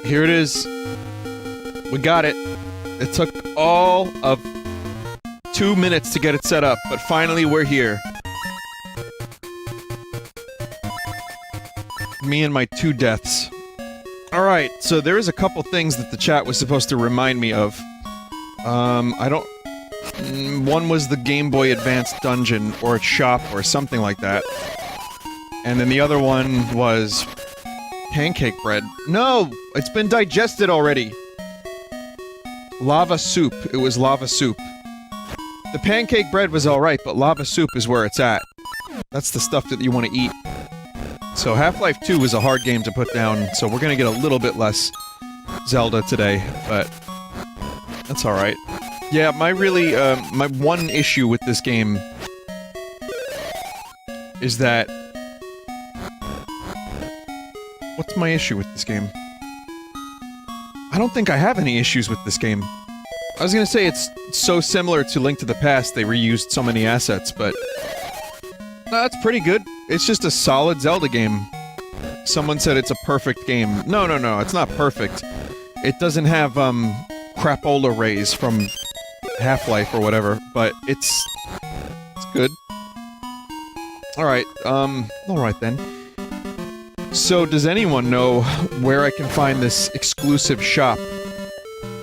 Here it is. We got it. It took all of 2 minutes to get it set up, but finally we're here. Me and my 2 deaths. Alright, so there is a couple things that the chat was supposed to remind me of. I don't... One was the Game Boy Advance dungeon, or shop, or something like that. And then the other one was... pancake bread. No! It's been digested already! Lava soup. It was lava soup. The pancake bread was alright, but lava soup is where it's at. That's the stuff that you want to eat. So Half-Life 2 is a hard game to put down, so we're gonna get a little bit less Zelda today, but... that's alright. Yeah, my one issue with this game... is that... What's my issue with this game? I don't think I have any issues with this game. I was gonna say it's so similar to Link to the Past, they reused so many assets, but... no, that's pretty good. It's just a solid Zelda game. Someone said it's a perfect game. No, no, no, it's not perfect. It doesn't have, crapola rays from Half-Life or whatever, but it's good. Alright, alright then. So, does anyone know where I can find this exclusive shop?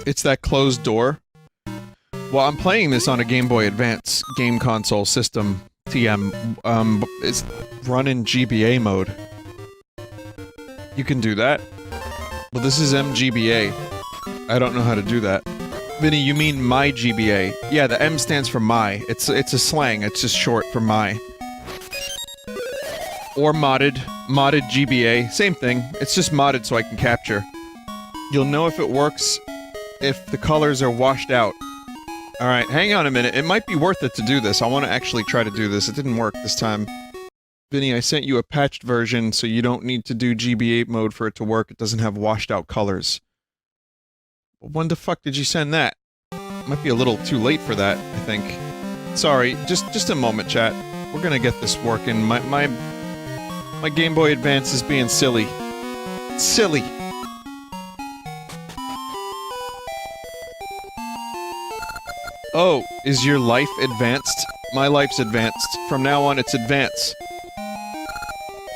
It's that closed door. Well, I'm playing this on a Game Boy Advance game console system. TM, it's run in GBA mode. You can do that? Well, this is MGBA. I don't know how to do that. Vinny, you mean my GBA? Yeah, the M stands for my. It's a slang, it's just short for my. Or modded GBA, same thing. It's just modded so I can capture. You'll know if it works if the colors are washed out. Alright, hang on a minute. It might be worth it to do this. I want to actually try to do this. It didn't work this time. Vinny, I sent you a patched version, so you don't need to do GBA mode for it to work. It doesn't have washed out colors. When the fuck did you send that? Might be a little too late for that, I think. Sorry, just a moment, chat. We're gonna get this working. My Game Boy Advance is being silly. Silly. Oh, is your life advanced? My life's advanced. From now on, it's advance.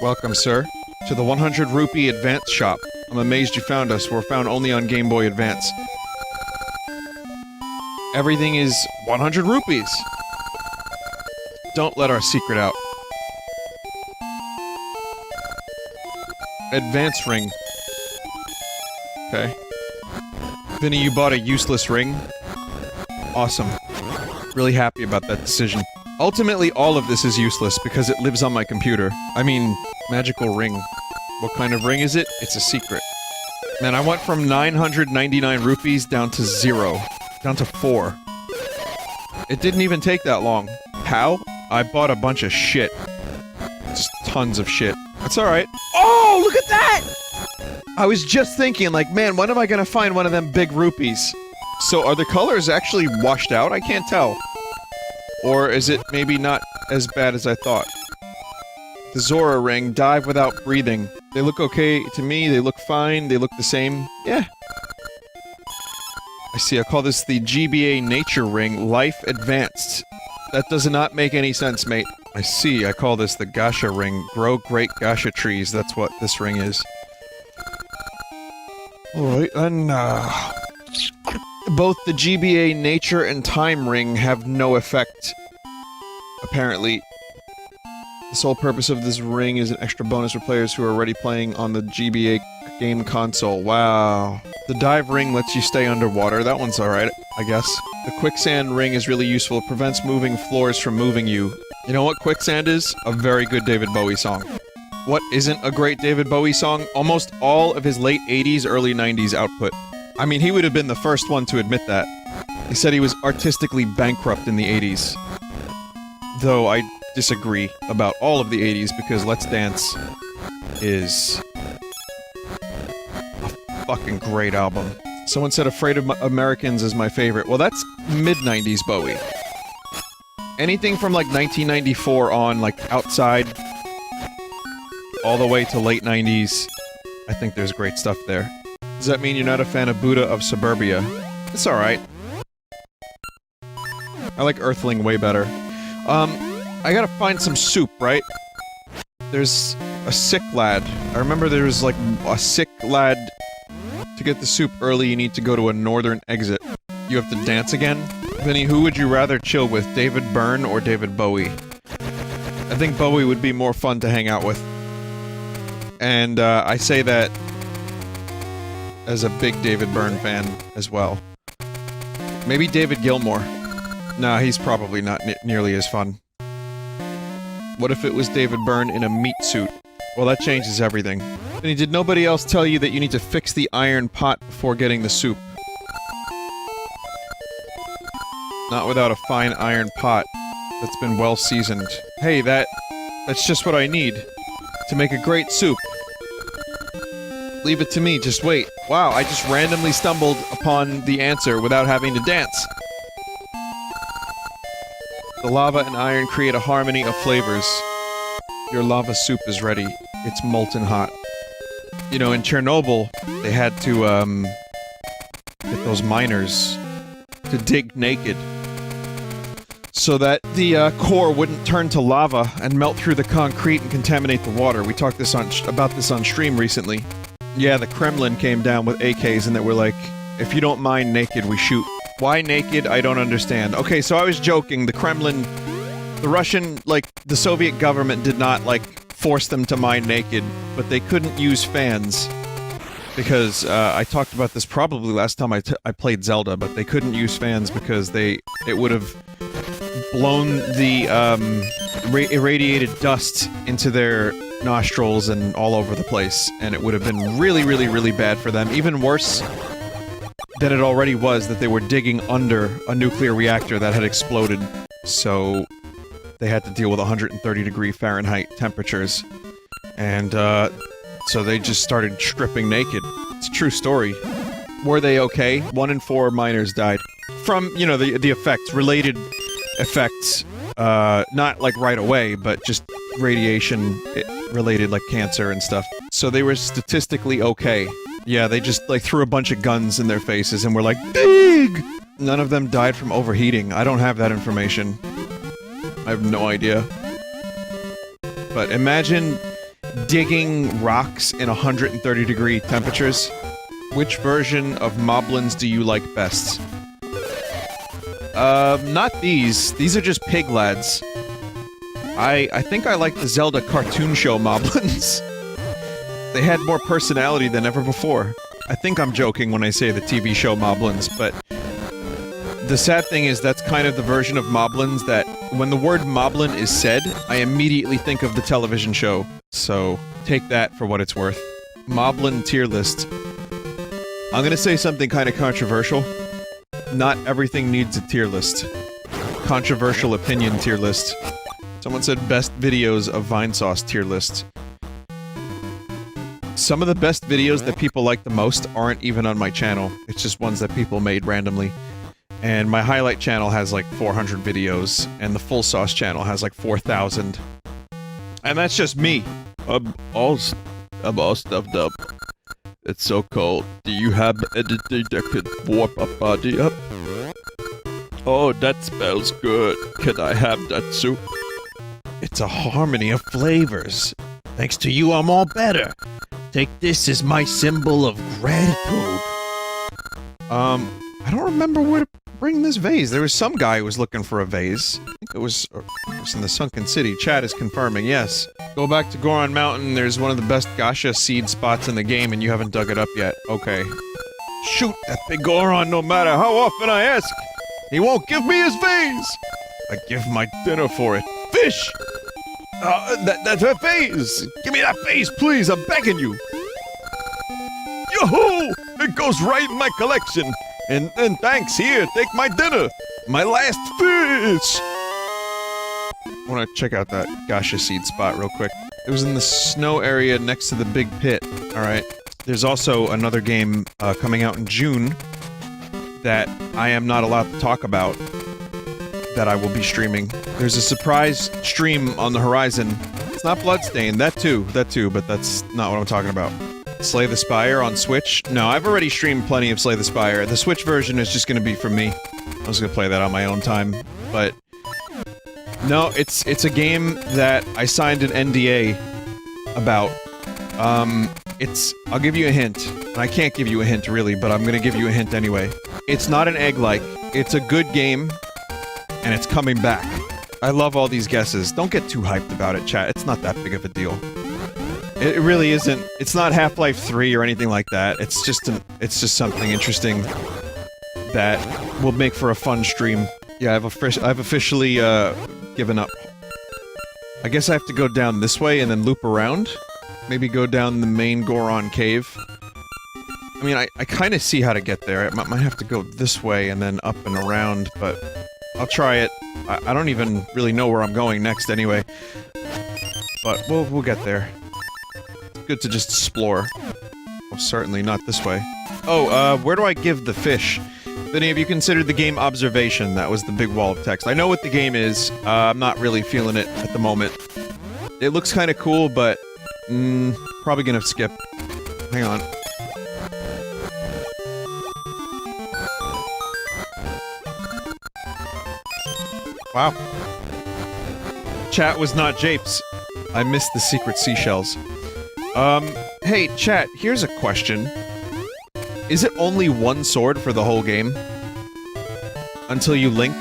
Welcome, sir, to the 100 Rupee Advance Shop. I'm amazed you found us. We're found only on Game Boy Advance. Everything is 100 rupees. Don't let our secret out. Advance ring. Okay. Vinny, you bought a useless ring? Awesome. Really happy about that decision. Ultimately, all of this is useless because it lives on my computer. I mean, magical ring. What kind of ring is it? It's a secret. Man, I went from 999 rupees down to 0. Down to 4. It didn't even take that long. How? I bought a bunch of shit. Just tons of shit. That's alright. Oh, look at that! I was just thinking, like, man, when am I gonna find one of them big rupees? So, are the colors actually washed out? I can't tell. Or is it maybe not as bad as I thought? The Zora ring, dive without breathing. They look okay to me, they look fine, they look the same. Yeah. I see, I call this the GBA Nature Ring, Life Advanced. That does not make any sense, mate. I see, I call this the Gasha Ring, Grow Great Gasha Trees, that's what this ring is. Alright, and both the GBA Nature and Time Ring have no effect. Apparently. The sole purpose of this ring is an extra bonus for players who are already playing on the GBA game console. Wow. The Dive Ring lets you stay underwater. That one's alright, I guess. The Quicksand Ring is really useful. It prevents moving floors from moving you. You know what Quicksand is? A very good David Bowie song. What isn't a great David Bowie song? Almost all of his late 80s, early 90s output. I mean, he would have been the first one to admit that. He said he was artistically bankrupt in the 80s. Though I disagree about all of the 80s because Let's Dance is a fucking great album. Someone said Afraid of Americans is my favorite. Well, that's mid-90s Bowie. Anything from like 1994 on, like Outside, all the way to late 90s, I think there's great stuff there. Does that mean you're not a fan of Buddha of Suburbia? It's alright. I like Earthling way better. I gotta find some soup, right? There's a sick lad. I remember there was, like, a sick lad. To get the soup early, you need to go to a northern exit. You have to dance again? Vinny, who would you rather chill with, David Byrne or David Bowie? I think Bowie would be more fun to hang out with. And, I say that as a big David Byrne fan as well. Maybe David Gilmour. Nah, he's probably not nearly as fun. What if it was David Byrne in a meat suit? Well, that changes everything. Vinny, did nobody else tell you that you need to fix the iron pot before getting the soup? Not without a fine iron pot that's been well seasoned. Hey, that's just what I need to make a great soup. Leave it to me, just wait. Wow, I just randomly stumbled upon the answer without having to dance. The lava and iron create a harmony of flavors. Your lava soup is ready. It's molten hot. You know, in Chernobyl, they had to, get those miners to dig naked so that the, core wouldn't turn to lava and melt through the concrete and contaminate the water. We talked about this on stream recently. Yeah, the Kremlin came down with AKs and they were like, if you don't mine naked, we shoot. Why naked? I don't understand. Okay, so I was joking. The Kremlin, the Russian, like, the Soviet government did not, like, force them to mine naked, but they couldn't use fans. Because, I talked about this probably last time I played Zelda, but they couldn't use fans because it would have blown the, irradiated dust into their nostrils and all over the place, and it would have been really, really, really bad for them. Even worse than it already was, that they were digging under a nuclear reactor that had exploded, so they had to deal with 130-degree Fahrenheit temperatures. And, so they just started stripping naked. It's a true story. Were they okay? 1 in 4 miners died. From, you know, the effects, related effects, not like right away, but just radiation related, like cancer and stuff. So they were statistically okay. Yeah, they just, like, threw a bunch of guns in their faces and were like, dig! None of them died from overheating. I don't have that information. I have no idea. But imagine digging rocks in 130-degree temperatures. Which version of Moblins do you like best? Not these. These are just pig lads. I think I like the Zelda cartoon show Moblins. They had more personality than ever before. I think I'm joking when I say the TV show Moblins, but the sad thing is that's kind of the version of Moblins that, when the word Moblin is said, I immediately think of the television show. So, take that for what it's worth. Moblin tier list. I'm gonna say something kind of controversial. Not everything needs a tier list. Controversial opinion tier list. Someone said best videos of Vinesauce tier list. Some of the best videos that people like the most aren't even on my channel. It's just ones that people made randomly. And my highlight channel has like 400 videos, and the full sauce channel has like 4,000. And that's just me. I'm all stuffed up. It's so cold. Do you have anything that could warm a body up? Oh, that smells good. Can I have that soup? It's a harmony of flavors. Thanks to you, I'm all better. Take this as my symbol of gratitude. I don't remember where to bring this vase. There was some guy who was looking for a vase. I think it was in the Sunken City. Chat is confirming, yes. Go back to Goron Mountain. There's one of the best gacha seed spots in the game, and you haven't dug it up yet. Okay. Shoot that big Goron no matter how often I ask. He won't give me his vase. I give my dinner for it. Fish! That's a vase! Give me that vase, please! I'm begging you! Yo-hoo! It goes right in my collection! And thanks, here, take my dinner! My last fish! I wanna check out that gacha seed spot real quick. It was in the snow area next to the big pit. Alright. There's also another game, coming out in June that I am not allowed to talk about that I will be streaming. There's a surprise stream on the horizon. It's not Bloodstained, that too, but that's not what I'm talking about. Slay the Spire on Switch? No, I've already streamed plenty of Slay the Spire. The Switch version is just gonna be for me. I was gonna play that on my own time, but... No, it's a game that I signed an NDA about. I'll give you a hint. I can't give you a hint, really, but I'm gonna give you a hint anyway. It's not an egg-like. It's a good game, and it's coming back. I love all these guesses. Don't get too hyped about it, chat. It's not that big of a deal. It really isn't. It's not Half-Life 3 or anything like that. It's just something interesting that will make for a fun stream. Yeah, I've officially, given up. I guess I have to go down this way and then loop around? Maybe go down the main Goron cave? I mean, I kinda see how to get there. I might have to go this way and then up and around, but I'll try it. I don't even really know where I'm going next anyway. But we'll get there. It's good to just explore. Well, certainly not this way. Oh, where do I give the fish? Vinny, have you considered the game Observation? That was the big wall of text. I know what the game is. I'm not really feeling it at the moment. It looks kinda cool, but... probably gonna skip. Hang on. Wow. Chat was not japes. I missed the secret seashells. Hey, chat, here's a question. Is it only one sword for the whole game? Until you link?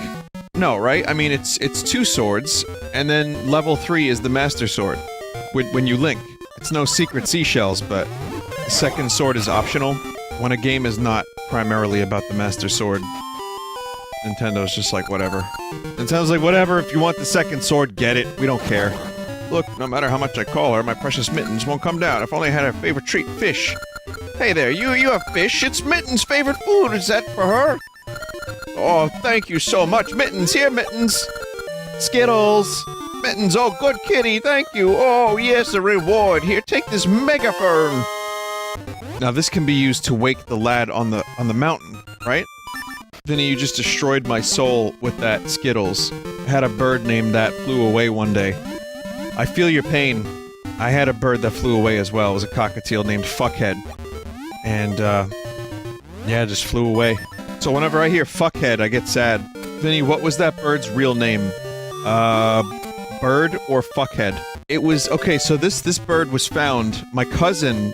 No, right? I mean, it's two swords, and then level 3 is the Master Sword. When you link. It's no secret seashells, but the second sword is optional. When a game is not primarily about the Master Sword, Nintendo's just like, whatever. Nintendo's like, whatever, if you want the second sword, get it. We don't care. Look, no matter how much I call her, my precious Mittens won't come down. If only I had her favorite treat, fish. Hey there, you have fish. It's Mittens' favorite food. Is that for her? Oh, thank you so much. Mittens, here, Mittens. Skittles. Mittens, oh, good kitty, thank you. Oh, yes, a reward. Here, take this megaphone. Now, this can be used to wake the lad on the mountain, right? Vinny, you just destroyed my soul with that Skittles. I had a bird named that flew away one day. I feel your pain. I had a bird that flew away as well. It was a cockatiel named Fuckhead. And, yeah, it just flew away. So whenever I hear Fuckhead, I get sad. Vinny, what was that bird's real name? Bird or Fuckhead? It was... Okay, so this bird was found... My cousin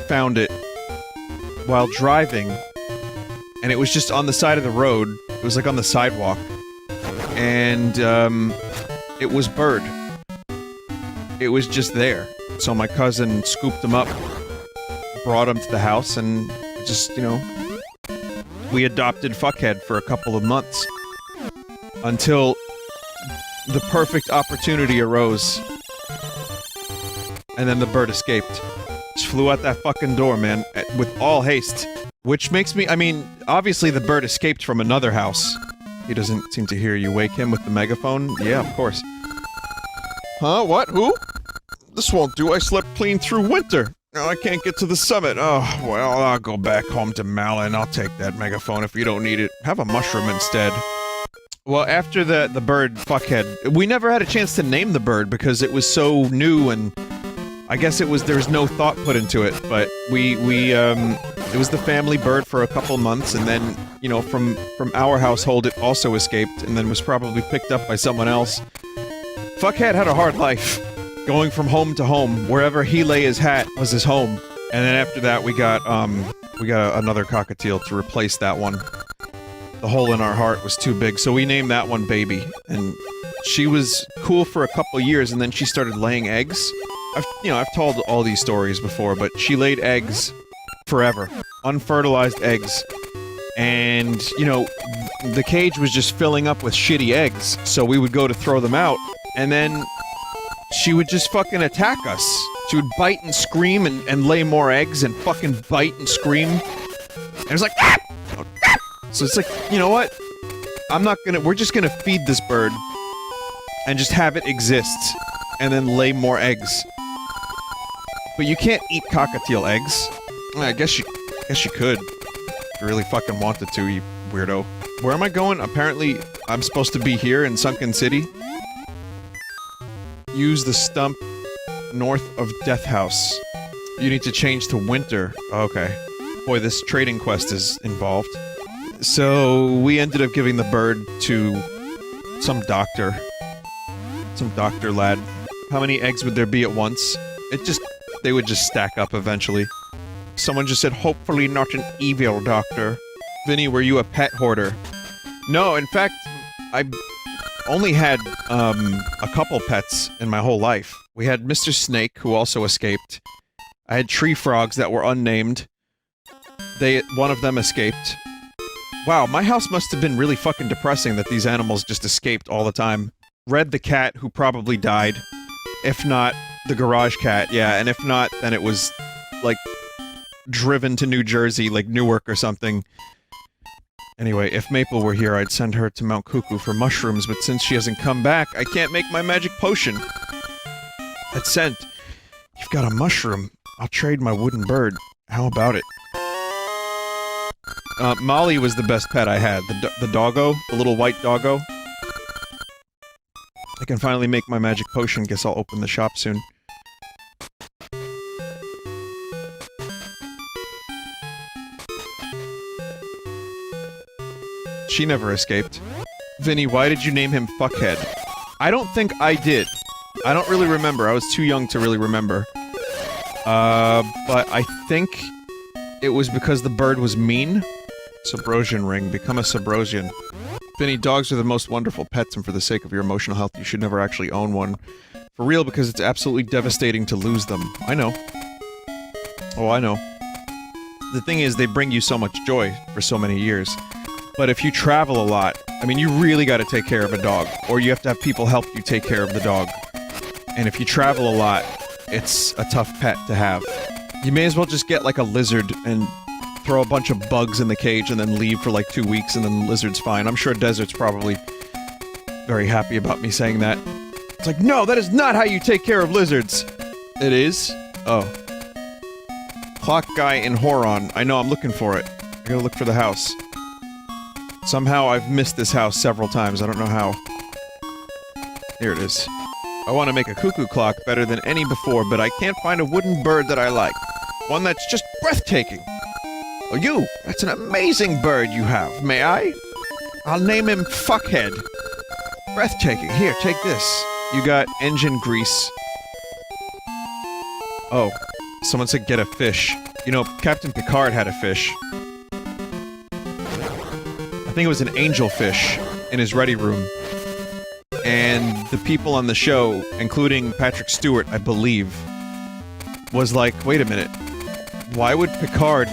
found it while driving, and it was just on the side of the road. It was, like, on the sidewalk. And, it was Bird. It was just there. So my cousin scooped him up, brought him to the house, and just, you know... We adopted Fuckhead for a couple of months. Until... the perfect opportunity arose. And then the bird escaped. Just flew out that fucking door, man, with all haste. Which makes me- I mean, obviously the bird escaped from another house. He doesn't seem to hear you. Wake him with the megaphone? Yeah, of course. Huh? What? Who? This won't do. I slept clean through winter. No, I can't get to the summit. Oh, well, I'll go back home to Malin. I'll take that megaphone if you don't need it. Have a mushroom instead. Well, after the bird, Fuckhead, we never had a chance to name the bird because it was so new and I guess there was no thought put into it, but it was the family bird for a couple months and then, you know, from our household it also escaped and then was probably picked up by someone else. Fuckhead had a hard life, going from home to home. Wherever he lay his hat was his home. And then after that we got another cockatiel to replace that one. The hole in our heart was too big, so we named that one Baby. And she was cool for a couple years, and then she started laying eggs. I've told all these stories before, but she laid eggs forever. Unfertilized eggs. And, you know, the cage was just filling up with shitty eggs, so we would go to throw them out, and then she would just fucking attack us. She would bite and scream and lay more eggs and fucking bite and scream. And it was like, ah! So it's like, you know what? We're just gonna feed this bird and just have it exist and then lay more eggs. But you can't eat cockatiel eggs. I guess you could. If you really fucking wanted to, you weirdo. Where am I going? Apparently, I'm supposed to be here in Sunken City. Use the stump north of Death House. You need to change to winter. Okay. Boy, this trading quest is involved. So, we ended up giving the bird to some doctor. Some doctor lad. How many eggs would there be at once? They would just stack up eventually. Someone just said, hopefully not an evil doctor. Vinny, were you a pet hoarder? No, in fact, I only had, a couple pets in my whole life. We had Mr. Snake, who also escaped. I had tree frogs that were unnamed. One of them escaped. Wow, my house must have been really fucking depressing that these animals just escaped all the time. Red the cat, who probably died. If not, the garage cat, yeah, and if not, then it was, like, driven to New Jersey, like Newark or something. Anyway, if Maple were here, I'd send her to Mount Cuckoo for mushrooms, but since she hasn't come back, I can't make my magic potion. That's sent. You've got a mushroom. I'll trade my wooden bird. How about it? Molly was the best pet I had. The doggo? The little white doggo? I can finally make my magic potion. Guess I'll open the shop soon. She never escaped. Vinny, why did you name him Fuckhead? I don't think I did. I don't really remember. I was too young to really remember. But I think it was because the bird was mean. Subrosian ring. Become a Subrosian. Vinny, dogs are the most wonderful pets, and for the sake of your emotional health, you should never actually own one. For real, because it's absolutely devastating to lose them. I know. Oh, I know. The thing is, they bring you so much joy for so many years. But if you travel a lot, I mean, you really gotta take care of a dog. Or you have to have people help you take care of the dog. And if you travel a lot, it's a tough pet to have. You may as well just get, like, a lizard and throw a bunch of bugs in the cage and then leave for, like, 2 weeks and then the lizard's fine. I'm sure Desert's probably very happy about me saying that. It's like, no, that is not how you take care of lizards! It is? Oh. Clock guy in Horon. I know, I'm looking for it. I gotta look for the house. Somehow I've missed this house several times, I don't know how. Here it is. I want to make a cuckoo clock better than any before, but I can't find a wooden bird that I like. One that's just breathtaking. Oh, you! That's an amazing bird you have, may I? I'll name him Fuckhead. Breathtaking. Here, take this. You got engine grease. Oh. Someone said get a fish. You know, Captain Picard had a fish. I think it was an angelfish in his ready room. And the people on the show, including Patrick Stewart, I believe, was like, wait a minute. Why would Picard,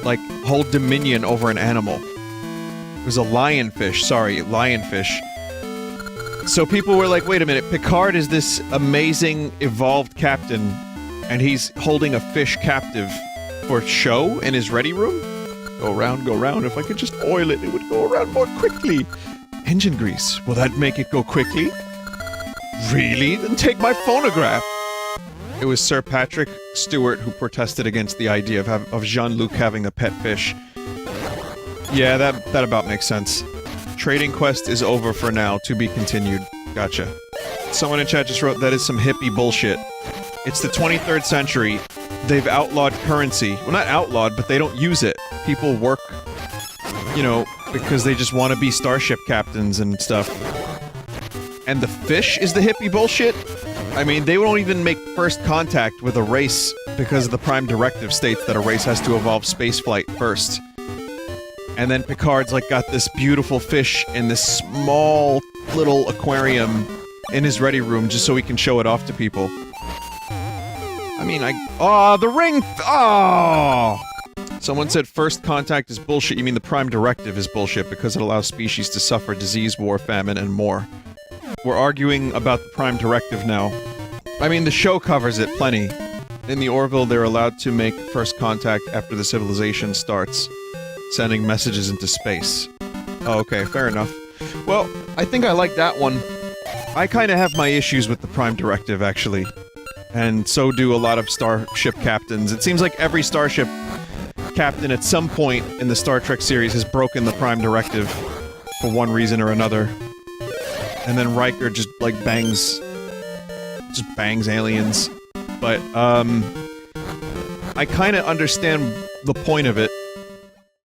like, hold dominion over an animal? It was a lionfish, sorry, lionfish. So people were like, wait a minute, Picard is this amazing, evolved captain, and he's holding a fish captive for show in his ready room? Go round, if I could just oil it, it would go around more quickly. Engine grease, will that make it go quickly? Really? Then take my phonograph! It was Sir Patrick Stewart who protested against the idea of Jean-Luc having a pet fish. Yeah, that about makes sense. Trading quest is over for now, to be continued. Gotcha. Someone in chat just wrote, that is some hippie bullshit. It's the 23rd century. They've outlawed currency. Well, not outlawed, but they don't use it. People work, you know, because they just want to be starship captains and stuff. And the fish is the hippie bullshit? I mean, they won't even make first contact with a race because the Prime Directive states that a race has to evolve spaceflight first. And then Picard's like got this beautiful fish in this small little aquarium in his ready room just so he can show it off to people. I mean, oh, the ring! Oh! Someone said first contact is bullshit. You mean the Prime Directive is bullshit because it allows species to suffer disease, war, famine, and more. We're arguing about the Prime Directive now. I mean, the show covers it plenty. In the Orville, they're allowed to make first contact after the civilization starts, sending messages into space. Oh, okay, fair enough. Well, I think I like that one. I kinda have my issues with the Prime Directive, actually. And so do a lot of starship captains. It seems like every starship captain at some point in the Star Trek series has broken the Prime Directive for one reason or another. And then Riker just, like, bangs aliens. but, I kinda understand the point of it,